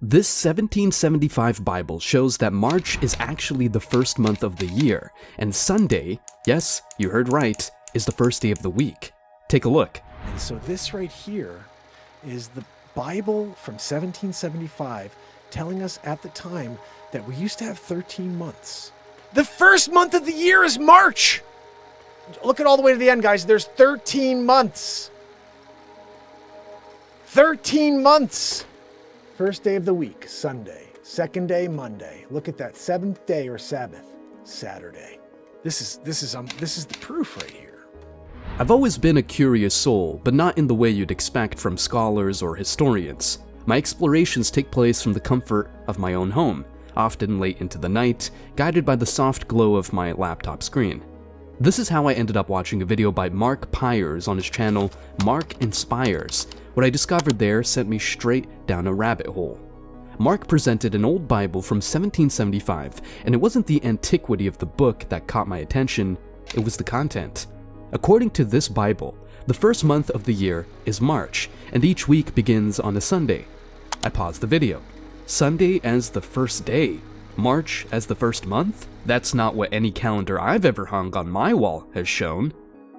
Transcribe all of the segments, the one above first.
This 1775 Bible shows that March is actually the first month of the year, and Sunday, yes, you heard right, is the first day of the week. Take a look. And so this right here is the Bible from 1775 telling us at the time that we used to have 13 months. The first month of the year is March. Look at all the way to the end, guys. There's 13 months. 13 months. First day of the week, Sunday. Second day, Monday. Look at that. Seventh day or Sabbath, Saturday. This is the proof right here. I've always been a curious soul, but not in the way you'd expect from scholars or historians. My explorations take place from the comfort of my own home, often late into the night, guided by the soft glow of my laptop screen. This is how I ended up watching a video by Mark Pyers on his channel Mark Inspires. What I discovered there sent me straight down a rabbit hole. Mark presented an old Bible from 1775, and it wasn't the antiquity of the book that caught my attention, it was the content. According to this Bible, the first month of the year is March, and each week begins on a Sunday. I paused the video. Sunday as the first day? March as the first month? That's not what any calendar I've ever hung on my wall has shown.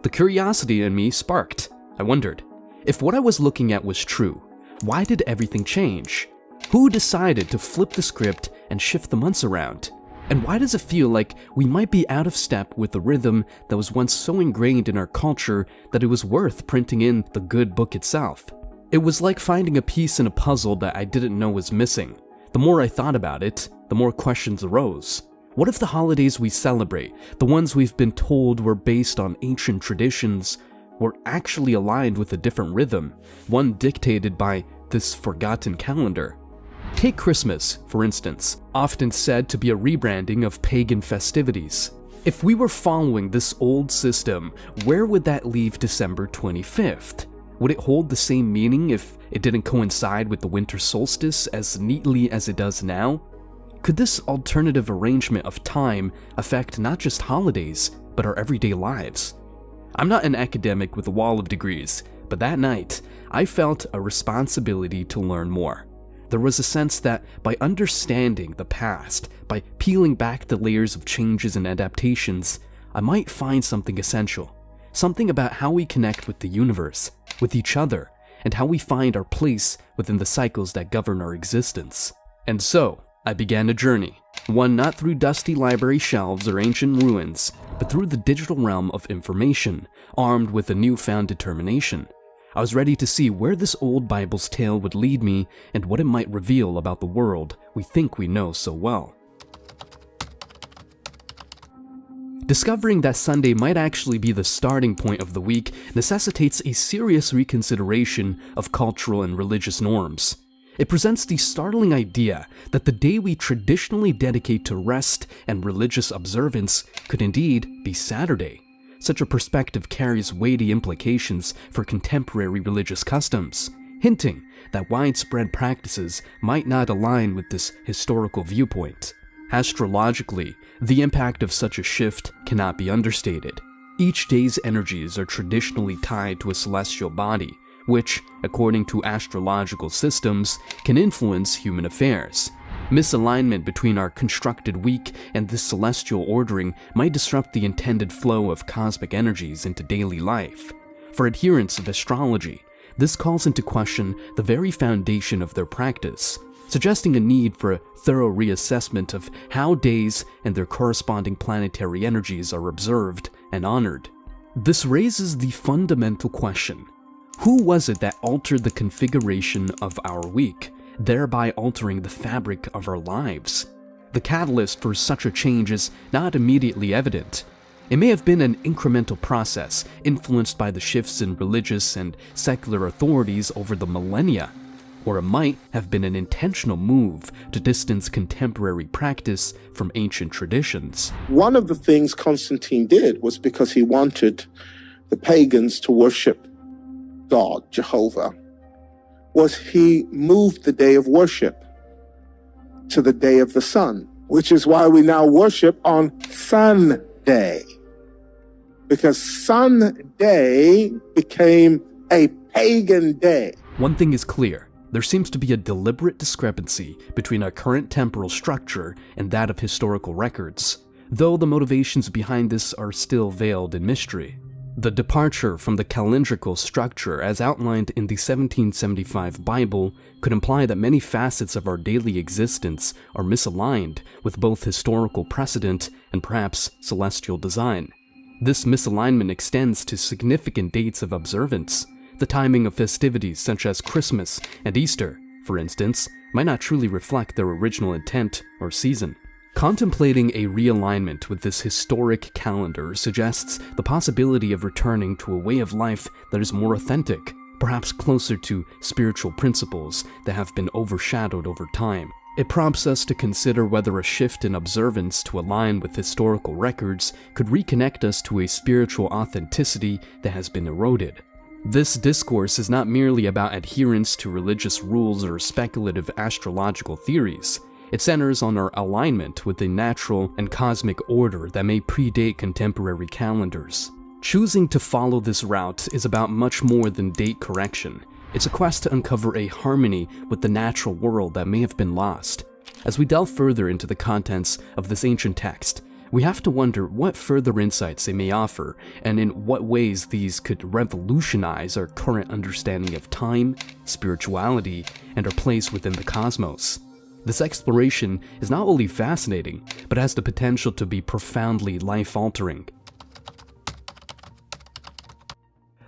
The curiosity in me sparked. I wondered, if what I was looking at was true, why did everything change? Who decided to flip the script and shift the months around? And why does it feel like we might be out of step with the rhythm that was once so ingrained in our culture that it was worth printing in the good book itself? It was like finding a piece in a puzzle that I didn't know was missing. The more I thought about it, the more questions arose. What if the holidays we celebrate, the ones we've been told were based on ancient traditions, were actually aligned with a different rhythm, one dictated by this forgotten calendar? Take Christmas, for instance, often said to be a rebranding of pagan festivities. If we were following this old system, where would that leave December 25th? Would it hold the same meaning if it didn't coincide with the winter solstice as neatly as it does now? Could this alternative arrangement of time affect not just holidays, but our everyday lives? I'm not an academic with a wall of degrees, but that night, I felt a responsibility to learn more. There was a sense that by understanding the past, by peeling back the layers of changes and adaptations, I might find something essential. Something about how we connect with the universe, with each other, and how we find our place within the cycles that govern our existence. And so, I began a journey, one not through dusty library shelves or ancient ruins, but through the digital realm of information, armed with a newfound determination. I was ready to see where this old Bible's tale would lead me and what it might reveal about the world we think we know so well. Discovering that Sunday might actually be the starting point of the week necessitates a serious reconsideration of cultural and religious norms. It presents the startling idea that the day we traditionally dedicate to rest and religious observance could indeed be Saturday. Such a perspective carries weighty implications for contemporary religious customs, hinting that widespread practices might not align with this historical viewpoint. Astrologically, the impact of such a shift cannot be understated. Each day's energies are traditionally tied to a celestial body, which, according to astrological systems, can influence human affairs. Misalignment between our constructed week and this celestial ordering might disrupt the intended flow of cosmic energies into daily life. For adherents of astrology, this calls into question the very foundation of their practice, suggesting a need for a thorough reassessment of how days and their corresponding planetary energies are observed and honored. This raises the fundamental question: who was it that altered the configuration of our week, thereby altering the fabric of our lives? The catalyst for such a change is not immediately evident. It may have been an incremental process influenced by the shifts in religious and secular authorities over the millennia, or it might have been an intentional move to distance contemporary practice from ancient traditions. One of the things Constantine did was because he wanted the pagans to worship God, Jehovah, was he moved the day of worship to the day of the sun, which is why we now worship on Sunday, because Sunday became a pagan day. One thing is clear: There seems to be a deliberate discrepancy between our current temporal structure and that of historical records, though the motivations behind this are still veiled in mystery. The departure from the calendrical structure as outlined in the 1775 Bible could imply that many facets of our daily existence are misaligned with both historical precedent and perhaps celestial design. This misalignment extends to significant dates of observance. The timing of festivities such as Christmas and Easter, for instance, might not truly reflect their original intent or season. Contemplating a realignment with this historic calendar suggests the possibility of returning to a way of life that is more authentic, perhaps closer to spiritual principles that have been overshadowed over time. It prompts us to consider whether a shift in observance to align with historical records could reconnect us to a spiritual authenticity that has been eroded. This discourse is not merely about adherence to religious rules or speculative astrological theories. It centers on our alignment with the natural and cosmic order that may predate contemporary calendars. Choosing to follow this route is about much more than date correction. It's a quest to uncover a harmony with the natural world that may have been lost. As we delve further into the contents of this ancient text, we have to wonder what further insights they may offer and in what ways these could revolutionize our current understanding of time, spirituality, and our place within the cosmos. This exploration is not only fascinating, but has the potential to be profoundly life-altering.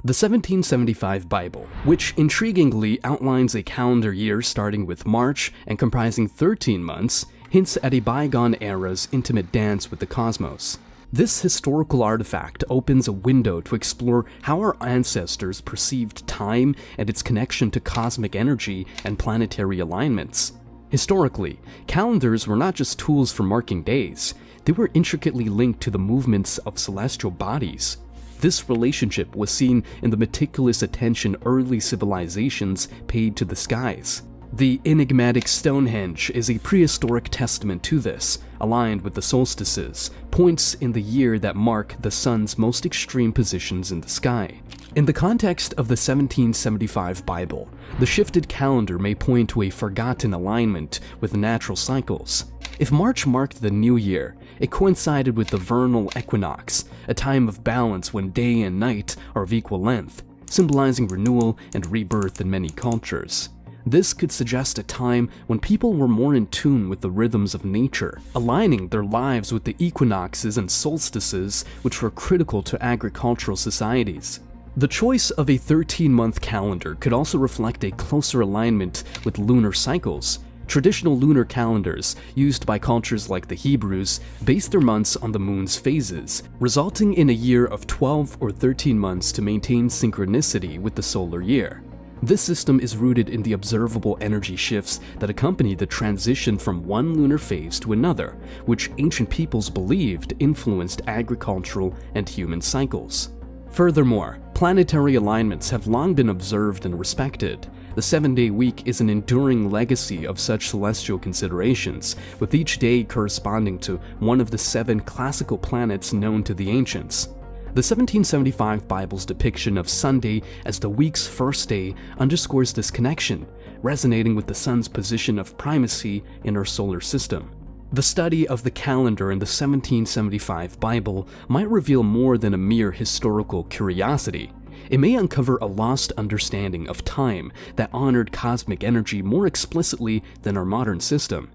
The 1775 Bible, which intriguingly outlines a calendar year starting with March and comprising 13 months, hints at a bygone era's intimate dance with the cosmos. This historical artifact opens a window to explore how our ancestors perceived time and its connection to cosmic energy and planetary alignments. Historically, calendars were not just tools for marking days, they were intricately linked to the movements of celestial bodies. This relationship was seen in the meticulous attention early civilizations paid to the skies. The enigmatic Stonehenge is a prehistoric testament to this, aligned with the solstices, points in the year that mark the sun's most extreme positions in the sky. In the context of the 1775 Bible, the shifted calendar may point to a forgotten alignment with natural cycles. If March marked the new year, it coincided with the vernal equinox, a time of balance when day and night are of equal length, symbolizing renewal and rebirth in many cultures. This could suggest a time when people were more in tune with the rhythms of nature, aligning their lives with the equinoxes and solstices which were critical to agricultural societies. The choice of a 13-month calendar could also reflect a closer alignment with lunar cycles. Traditional lunar calendars, used by cultures like the Hebrews, based their months on the moon's phases, resulting in a year of 12 or 13 months to maintain synchronicity with the solar year. This system is rooted in the observable energy shifts that accompany the transition from one lunar phase to another, which ancient peoples believed influenced agricultural and human cycles. Furthermore, planetary alignments have long been observed and respected. The 7-day week is an enduring legacy of such celestial considerations, with each day corresponding to one of the 7 classical planets known to the ancients. The 1775 Bible's depiction of Sunday as the week's first day underscores this connection, resonating with the sun's position of primacy in our solar system. The study of the calendar in the 1775 Bible might reveal more than a mere historical curiosity. It may uncover a lost understanding of time that honored cosmic energy more explicitly than our modern system.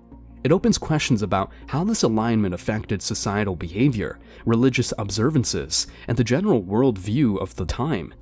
It opens questions about how this alignment affected societal behavior, religious observances, and the general worldview of the time.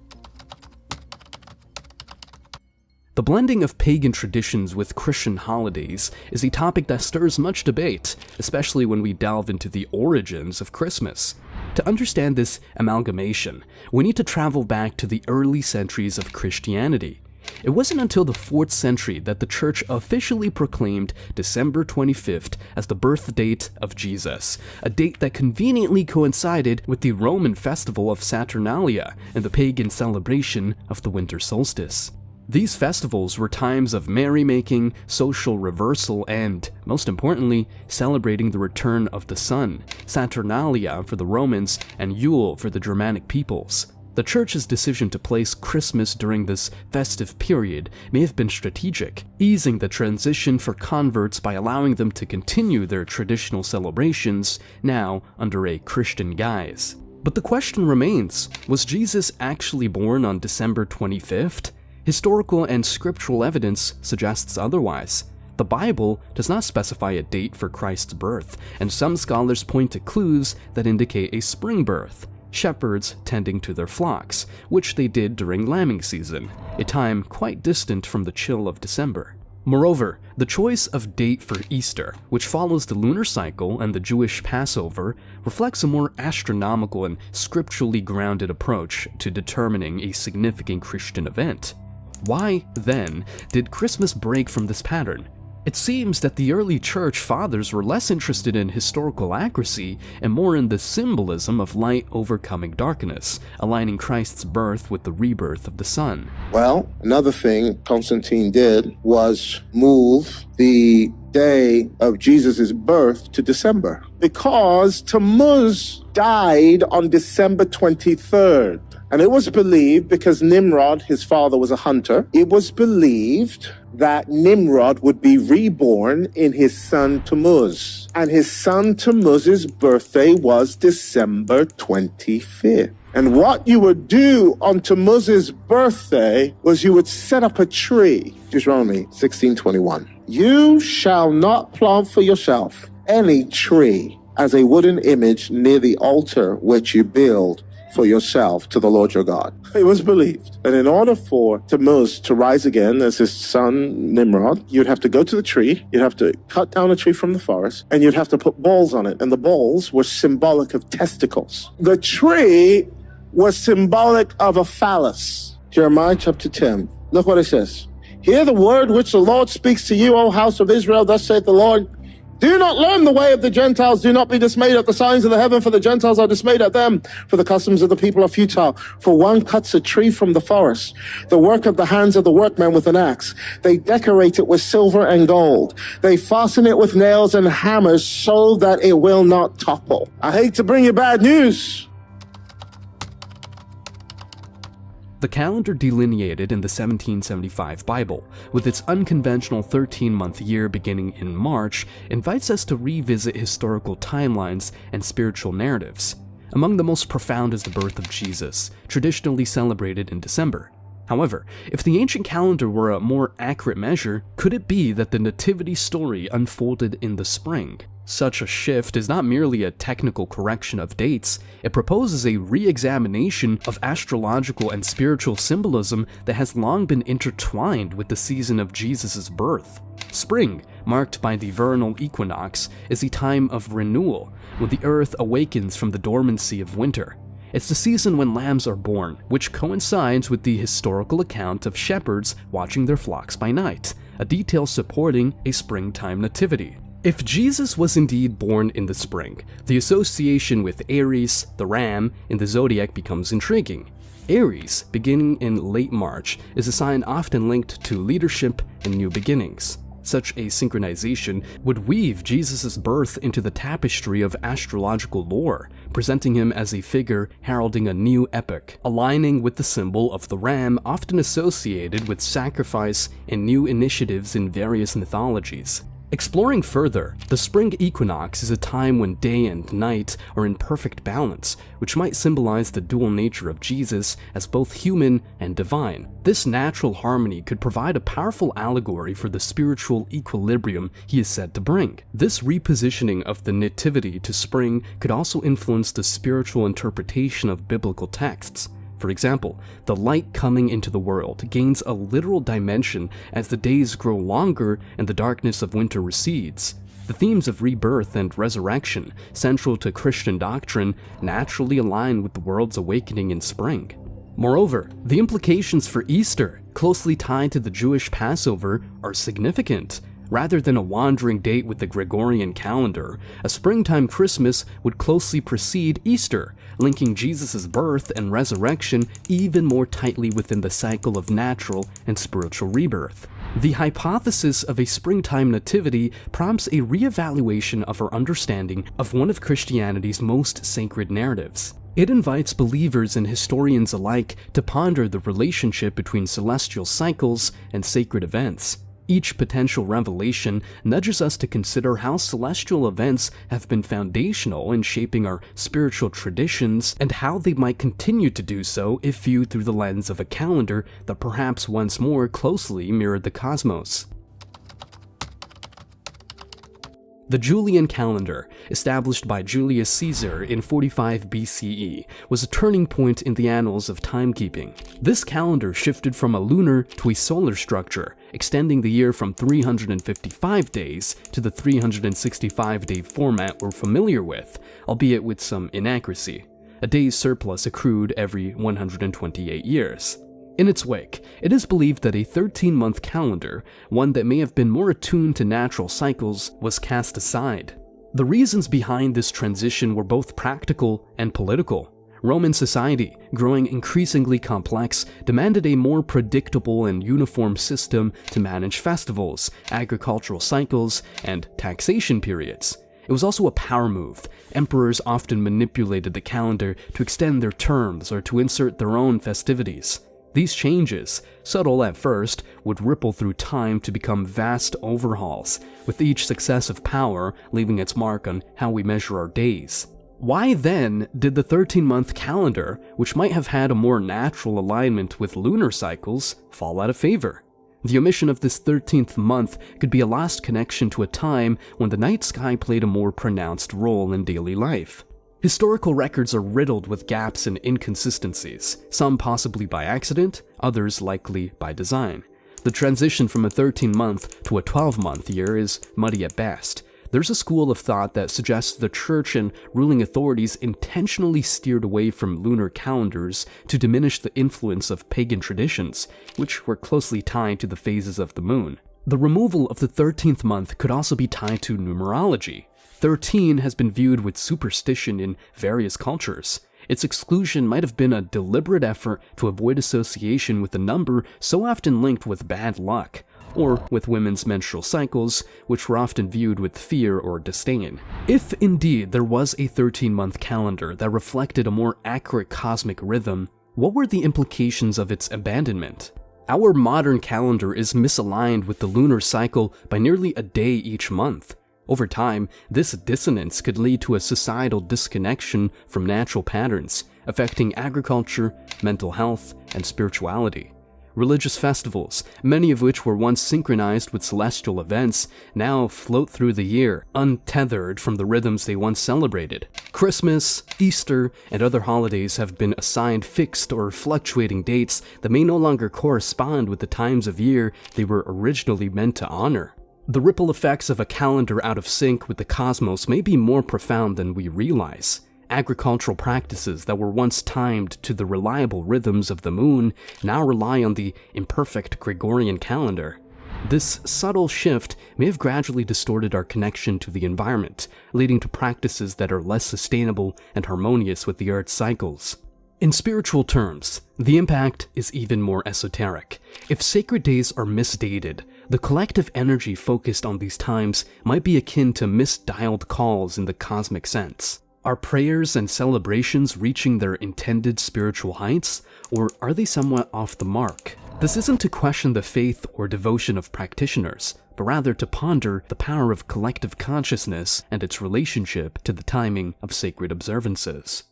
The blending of pagan traditions with Christian holidays is a topic that stirs much debate, especially when we delve into the origins of Christmas. To understand this amalgamation, we need to travel back to the early centuries of Christianity. It wasn't until the 4th century that the Church officially proclaimed December 25th as the birth date of Jesus, a date that conveniently coincided with the Roman festival of Saturnalia and the pagan celebration of the winter solstice. These festivals were times of merrymaking, social reversal, and, most importantly, celebrating the return of the sun, Saturnalia for the Romans and Yule for the Germanic peoples. The church's decision to place Christmas during this festive period may have been strategic, easing the transition for converts by allowing them to continue their traditional celebrations, now under a Christian guise. But the question remains, was Jesus actually born on December 25th? Historical and scriptural evidence suggests otherwise. The Bible does not specify a date for Christ's birth, and some scholars point to clues that indicate a spring birth. Shepherds tending to their flocks, which they did during lambing season, a time quite distant from the chill of December. Moreover, the choice of date for Easter, which follows the lunar cycle and the Jewish Passover, reflects a more astronomical and scripturally grounded approach to determining a significant Christian event. Why, then, did Christmas break from this pattern? It seems that the early church fathers were less interested in historical accuracy and more in the symbolism of light overcoming darkness, aligning Christ's birth with the rebirth of the sun. Well, another thing Constantine did was move the day of Jesus' birth to December, because Tammuz died on December 23rd. And it was believed, because Nimrod, his father, was a hunter, it was believed that Nimrod would be reborn in his son Tammuz. And his son Tammuz's birthday was December 25th. And what you would do on Tammuz's birthday was you would set up a tree. Deuteronomy 16:21. You shall not plant for yourself any tree as a wooden image near the altar which you build for yourself to the Lord your God. It was believed that in order for Tammuz to rise again as his son Nimrod, you'd have to go to the tree, you'd have to cut down a tree from the forest, and you'd have to put balls on it. And the balls were symbolic of testicles. The tree was symbolic of a phallus. Jeremiah chapter 10. Look what it says. Hear the word which the Lord speaks to you, O house of Israel. Thus saith the Lord. Do not learn the way of the Gentiles. Do not be dismayed at the signs of the heaven, for the Gentiles are dismayed at them. For the customs of the people are futile. For one cuts a tree from the forest, the work of the hands of the workman with an axe. They decorate it with silver and gold. They fasten it with nails and hammers so that it will not topple. I hate to bring you bad news. The calendar delineated in the 1775 Bible, with its unconventional 13-month year beginning in March, invites us to revisit historical timelines and spiritual narratives. Among the most profound is the birth of Jesus, traditionally celebrated in December. However, if the ancient calendar were a more accurate measure, could it be that the nativity story unfolded in the spring? Such a shift is not merely a technical correction of dates, it proposes a re-examination of astrological and spiritual symbolism that has long been intertwined with the season of Jesus' birth. Spring, marked by the vernal equinox, is a time of renewal, when the earth awakens from the dormancy of winter. It's the season when lambs are born, which coincides with the historical account of shepherds watching their flocks by night, a detail supporting a springtime nativity. If Jesus was indeed born in the spring, the association with Aries, the ram, in the zodiac becomes intriguing. Aries, beginning in late March, is a sign often linked to leadership and new beginnings. Such a synchronization would weave Jesus' birth into the tapestry of astrological lore, presenting him as a figure heralding a new epoch, aligning with the symbol of the ram often associated with sacrifice and new initiatives in various mythologies. Exploring further, the spring equinox is a time when day and night are in perfect balance, which might symbolize the dual nature of Jesus as both human and divine. This natural harmony could provide a powerful allegory for the spiritual equilibrium he is said to bring. This repositioning of the nativity to spring could also influence the spiritual interpretation of biblical texts. For example, the light coming into the world gains a literal dimension as the days grow longer and the darkness of winter recedes. The themes of rebirth and resurrection, central to Christian doctrine, naturally align with the world's awakening in spring. Moreover, the implications for Easter, closely tied to the Jewish Passover, are significant. Rather than a wandering date with the Gregorian calendar, a springtime Christmas would closely precede Easter, linking Jesus' birth and resurrection even more tightly within the cycle of natural and spiritual rebirth. The hypothesis of a springtime nativity prompts a reevaluation of our understanding of one of Christianity's most sacred narratives. It invites believers and historians alike to ponder the relationship between celestial cycles and sacred events. Each potential revelation nudges us to consider how celestial events have been foundational in shaping our spiritual traditions and how they might continue to do so if viewed through the lens of a calendar that perhaps once more closely mirrored the cosmos. The Julian calendar, established by Julius Caesar in 45 BCE, was a turning point in the annals of timekeeping. This calendar shifted from a lunar to a solar structure, extending the year from 355 days to the 365-day format we're familiar with, albeit with some inaccuracy. A day's surplus accrued every 128 years. In its wake, it is believed that a 13-month calendar, one that may have been more attuned to natural cycles, was cast aside. The reasons behind this transition were both practical and political. Roman society, growing increasingly complex, demanded a more predictable and uniform system to manage festivals, agricultural cycles, and taxation periods. It was also a power move. Emperors often manipulated the calendar to extend their terms or to insert their own festivities. These changes, subtle at first, would ripple through time to become vast overhauls, with each successive power leaving its mark on how we measure our days. Why then did the 13-month calendar, which might have had a more natural alignment with lunar cycles, fall out of favor? The omission of this 13th month could be a lost connection to a time when the night sky played a more pronounced role in daily life. Historical records are riddled with gaps and inconsistencies, some possibly by accident, others likely by design. The transition from a 13-month to a 12-month year is muddy at best. There's a school of thought that suggests the church and ruling authorities intentionally steered away from lunar calendars to diminish the influence of pagan traditions, which were closely tied to the phases of the moon. The removal of the 13th month could also be tied to numerology. 13 has been viewed with superstition in various cultures. Its exclusion might have been a deliberate effort to avoid association with a number so often linked with bad luck, or with women's menstrual cycles, which were often viewed with fear or disdain. If indeed there was a 13-month calendar that reflected a more accurate cosmic rhythm, what were the implications of its abandonment? Our modern calendar is misaligned with the lunar cycle by nearly a day each month. Over time, this dissonance could lead to a societal disconnection from natural patterns, affecting agriculture, mental health, and spirituality. Religious festivals, many of which were once synchronized with celestial events, now float through the year, untethered from the rhythms they once celebrated. Christmas, Easter, and other holidays have been assigned fixed or fluctuating dates that may no longer correspond with the times of year they were originally meant to honor. The ripple effects of a calendar out of sync with the cosmos may be more profound than we realize. Agricultural practices that were once timed to the reliable rhythms of the moon now rely on the imperfect Gregorian calendar. This subtle shift may have gradually distorted our connection to the environment, leading to practices that are less sustainable and harmonious with the Earth's cycles. In spiritual terms, the impact is even more esoteric. If sacred days are misdated, the collective energy focused on these times might be akin to misdialed calls in the cosmic sense. Are prayers and celebrations reaching their intended spiritual heights, or are they somewhat off the mark? This isn't to question the faith or devotion of practitioners, but rather to ponder the power of collective consciousness and its relationship to the timing of sacred observances.